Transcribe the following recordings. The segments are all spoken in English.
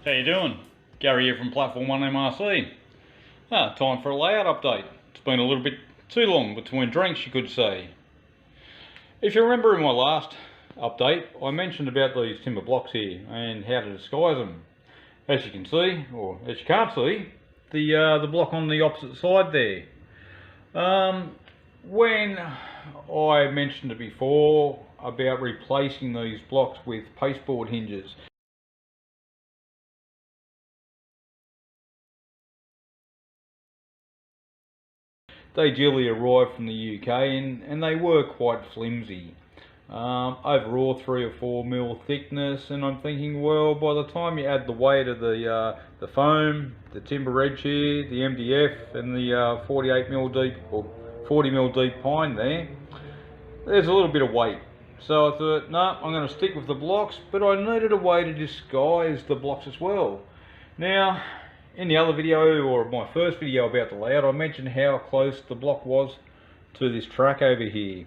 How you doing? Gary here from Platform 1 MRC. Time for a layout update. It's been a little bit too long between drinks, you could say. If you remember in my last update, I mentioned about these timber blocks here and how to disguise them. As you can see, or as you can't see, the block on the opposite side there. When I mentioned it before about replacing these blocks with pasteboard hinges, they duly arrived from the UK and they were quite flimsy. Overall 3 or 4 mil thickness, and I'm thinking, well, by the time you add the weight of the foam, the timber edge here, the MDF and the 48 mil deep or 40 mil deep pine there's a little bit of weight. So I thought, no, I'm going to stick with the blocks, but I needed a way to disguise the blocks as well. Now, in the other video, or my first video about the layout, I mentioned how close the block was to this track over here.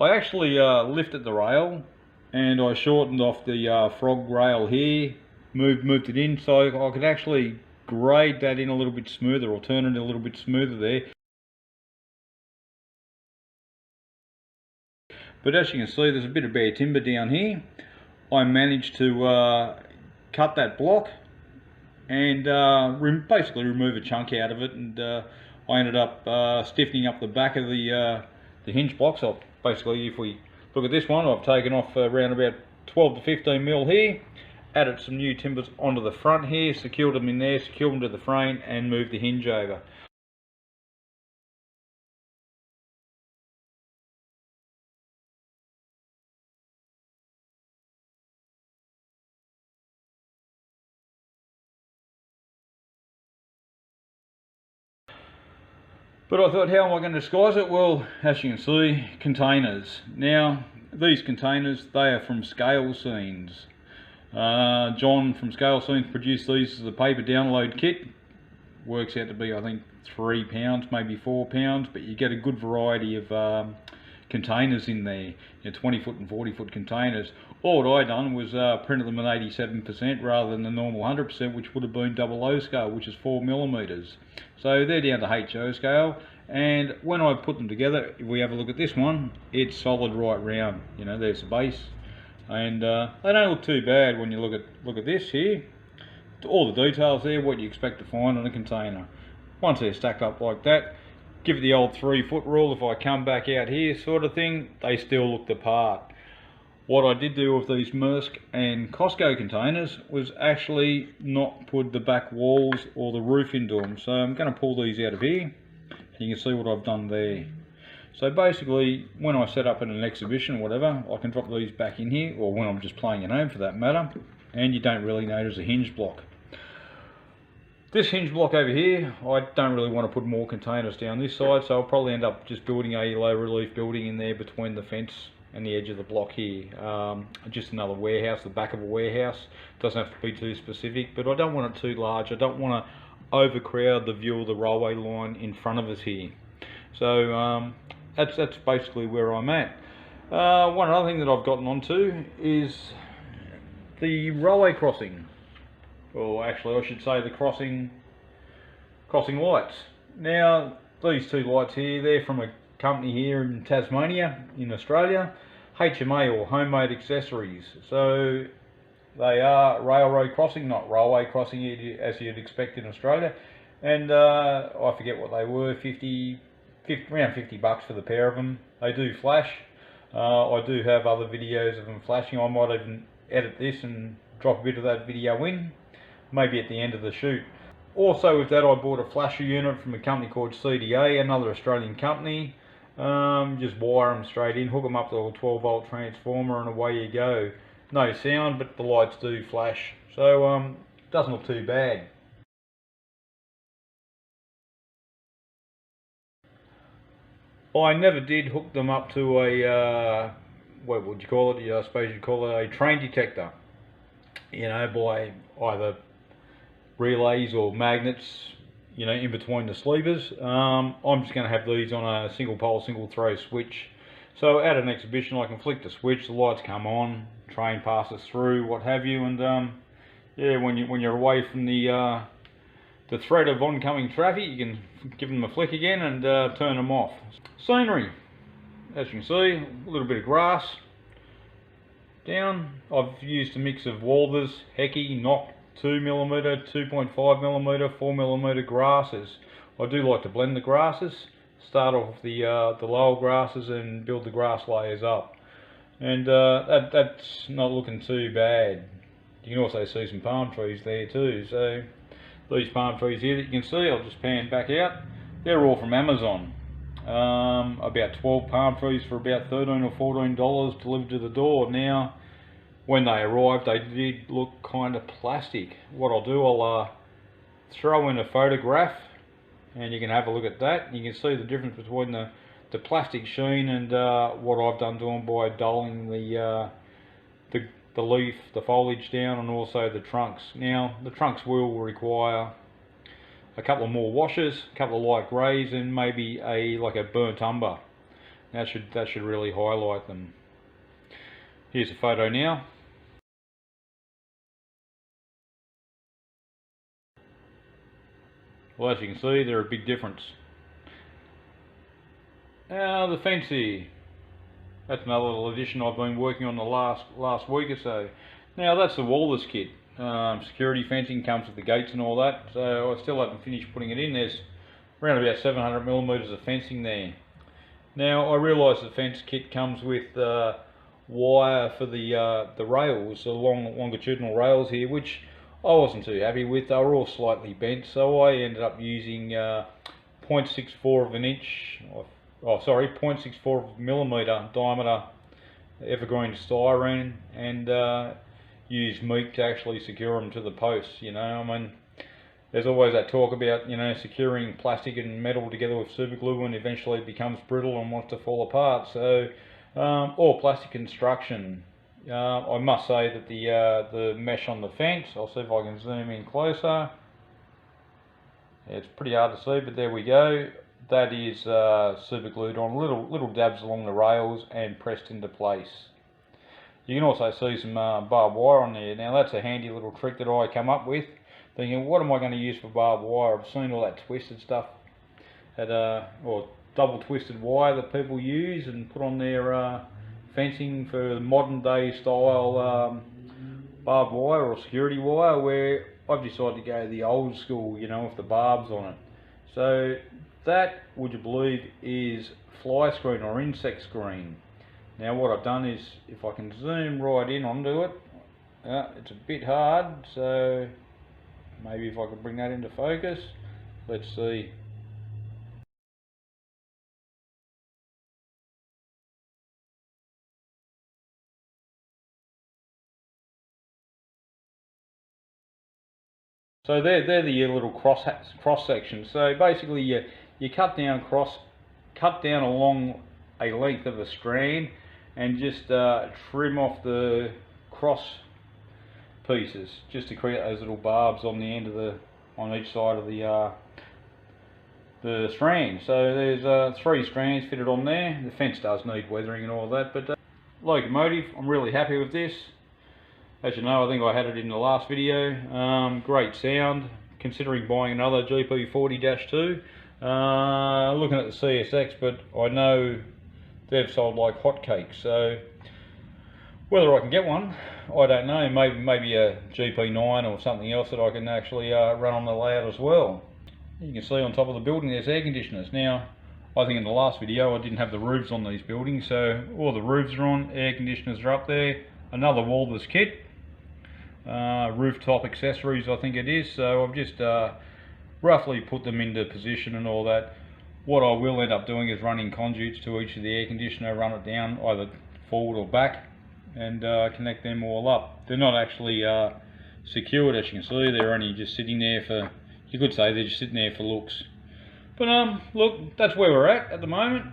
I actually lifted the rail and I shortened off the frog rail here, moved it in so I could actually grade that in a little bit smoother, or turn it a little bit smoother there. But as you can see, there's a bit of bare timber down here. I managed to cut that block and basically remove a chunk out of it, and I ended up stiffening up the back of the hinge blocks. So basically, if we look at this one, I've taken off around about 12 to 15 mil here, added some new timbers onto the front here, secured them in there, secured them to the frame, and moved the hinge over. But I thought, how am I going to disguise it? Well, as you can see, containers. Now, these containers, they are from Scale Scenes. John from Scale Scenes produced these as a paper download kit. Works out to be, I think, £3, maybe £4, but you get a good variety of containers in there, 20 foot and 40 foot containers. All I done was printed them at 87% rather than the normal 100%, which would have been 00 scale, which is 4mm. So they're down to HO scale, and when I put them together, if we have a look at this one, it's solid right round. There's the base, and they don't look too bad when you look at this here. All the details there, what you expect to find on a container. Once they're stacked up like that, give it the old 3-foot rule. If I come back out here sort of thing, they still look the part. What I did do with these Maersk and Costco containers was actually not put the back walls or the roof into them. So I'm going to pull these out of here. You can see what I've done there. So basically, when I set up in an exhibition or whatever, I can drop these back in here, or when I'm just playing at home for that matter, and you don't really notice a hinge block. This hinge block over here, I don't really want to put more containers down this side, so I'll probably end up just building a low relief building in there between the fence and the edge of the block here. Just another warehouse, the back of a warehouse. Doesn't have to be too specific, but I don't want it too large. I don't want to overcrowd the view of the railway line in front of us here. So that's basically where I'm at. One other thing that I've gotten onto is the railway crossing. Or actually, I should say the crossing lights. Now, these two lights here, they're from a company here in Tasmania, in Australia, HMA, or Homemade Accessories. So they are railroad crossing, not railway crossing as you'd expect in Australia. And I forget what they were, around 50 bucks for the pair of them. They do flash. I do have other videos of them flashing. I might even edit this and drop a bit of that video in, maybe at the end of the shoot. Also with that, I bought a flasher unit from a company called CDA, another Australian company. Just wire them straight in, hook them up to a 12-volt transformer, and away you go. No sound, but the lights do flash, so doesn't look too bad. I never did hook them up to a what would you call it? I suppose you'd call it a train detector. By either relays or magnets, in between the sleevers. I'm just going to have these on a single pole, single throw switch. So at an exhibition, I can flick the switch, the lights come on, train passes through, what have you, and yeah, when you're away from the threat of oncoming traffic, you can give them a flick again and turn them off. Scenery, as you can see, a little bit of grass down. I've used a mix of Walthers, Hecky, Knock 2mm, 2.5mm, 4mm grasses. I do like to blend the grasses, start off the lower grasses and build the grass layers up. And that's not looking too bad. You can also see some palm trees there too. So these palm trees here that you can see, I'll just pan back out, they're all from Amazon. About 12 palm trees for about $13 or $14 delivered to the door. Now, when they arrived, they did look kind of plastic. What I'll do, I'll throw in a photograph and you can have a look at that. You can see the difference between the plastic sheen and what I've done to them by dulling the leaf, the foliage down, and also the trunks. Now, the trunks will require a couple of more washes, a couple of light greys, and maybe like a burnt umber. That should really highlight them. Here's a photo now. Well, as you can see, they're a big difference. The fence here. That's another little addition I've been working on the last week or so. Now, that's the Walthers kit. Security fencing comes with the gates and all that, so I still haven't finished putting it in. There's around about 700mm of fencing there. Now, I realise the fence kit comes with wire for the rails, the longitudinal rails here, which I wasn't too happy with. They were all slightly bent, so I ended up using 0.64 of an inch, 0.64mm diameter evergreen styrene, and use meat to actually secure them to the posts. You know, I mean, there's always that talk about, you know, securing plastic and metal together with super glue, and eventually it becomes brittle and wants to fall apart. So all plastic construction. I must say that the mesh on the fence, I'll see if I can zoom in closer. Yeah, it's pretty hard to see, but there we go. That is super glued on, little dabs along the rails and pressed into place. You can also see some barbed wire on there. Now, that's a handy little trick that I come up with, thinking, what am I going to use for barbed wire? I've seen all that twisted stuff, or double twisted wire that people use and put on their fencing for modern day style barbed wire or security wire, where I've decided to go the old school, you know, with the barbs on it. So that, would you believe, is fly screen or insect screen. Now, what I've done is, if I can zoom right in onto it, it's a bit hard, so maybe if I could bring that into focus. Let's see. So they're the little cross sections. So basically, you cut down along a length of a strand, and just trim off the cross pieces, just to create those little barbs on the end of on each side of the strand. So there's 3 strands fitted on there. The fence does need weathering and all that, but locomotive, I'm really happy with this. As you know, I think I had it in the last video. Great sound, considering buying another GP40-2. Looking at the CSX, but I know they've sold like hotcakes, so whether I can get one, I don't know. Maybe a GP9 or something else that I can actually run on the layout as well. You can see on top of the building there's air conditioners. Now, I think in the last video I didn't have the roofs on these buildings, so all the roofs are on, air conditioners are up there. Another Walthers kit, rooftop accessories I think it is, so I've just roughly put them into position and all that. What I will end up doing is running conduits to each of the air conditioner, run it down either forward or back, and connect them all up. They're not actually secured, as you can see. They're only just sitting there for, you could say they're just sitting there for looks. But look, that's where we're at the moment.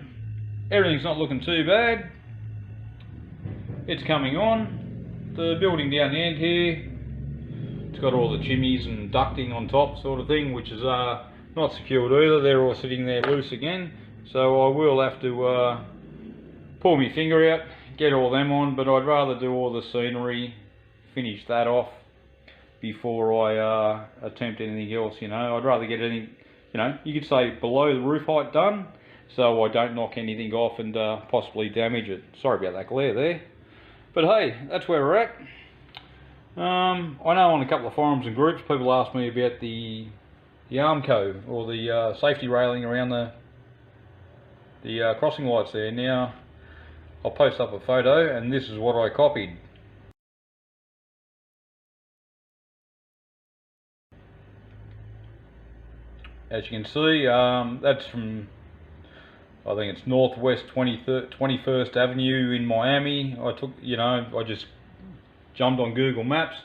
Everything's not looking too bad. It's coming on. The building down the end here, it's got all the chimneys and ducting on top sort of thing, which is not secured either. They're all sitting there loose again, so I will have to pull my finger out, get all them on, but I'd rather do all the scenery, finish that off, before I attempt anything else. You know, I'd rather get anything, you know, you could say below the roof height done, so I don't knock anything off and possibly damage it. Sorry about that glare there, but hey, that's where we're at. I know on a couple of forums and groups people ask me about the Armco, or the safety railing around the crossing lights there. Now I'll post up a photo, and this is what I copied. As you can see, that's from, I think it's Northwest 21st Avenue in Miami. I just jumped on Google Maps,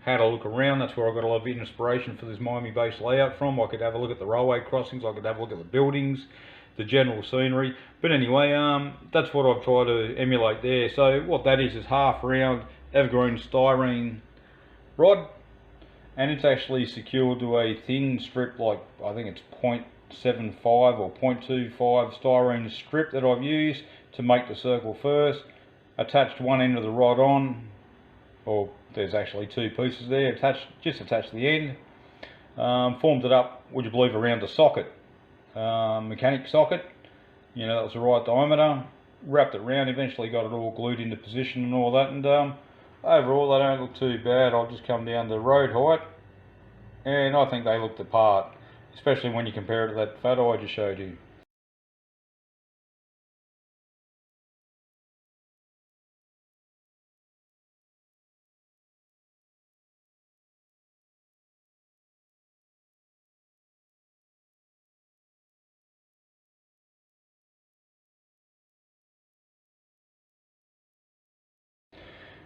had a look around. That's where I got a lot of inspiration for this Miami-based layout from. I could have a look at the railway crossings, I could have a look at the buildings, the general scenery. But anyway, that's what I've tried to emulate there. So what that is half round evergreen styrene rod, and it's actually secured to a thin strip, like I think it's 0.75 or 0.25 styrene strip that I've used to make the circle first. Attached one end of the rod on, or there's actually two pieces there, just attached the end. Formed it up, would you believe, around a socket, mechanic socket. You know, that was the right diameter. Wrapped it around, eventually got it all glued into position and all that, and overall they don't look too bad. I'll just come down to road height, and I think they look the part, especially when you compare it to that photo I just showed you.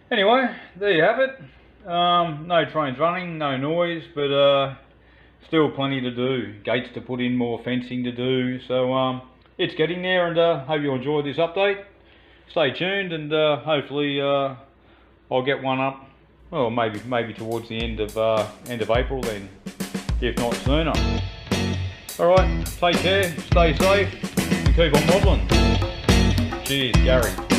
Anyway, there you have it. No trains running, no noise, but still plenty to do. Gates to put in, more fencing to do. So it's getting there, and hope you enjoyed this update. Stay tuned, and hopefully I'll get one up. Well, maybe towards the end of April then, if not sooner. All right, take care, stay safe, and keep on modelling. Cheers, Gary.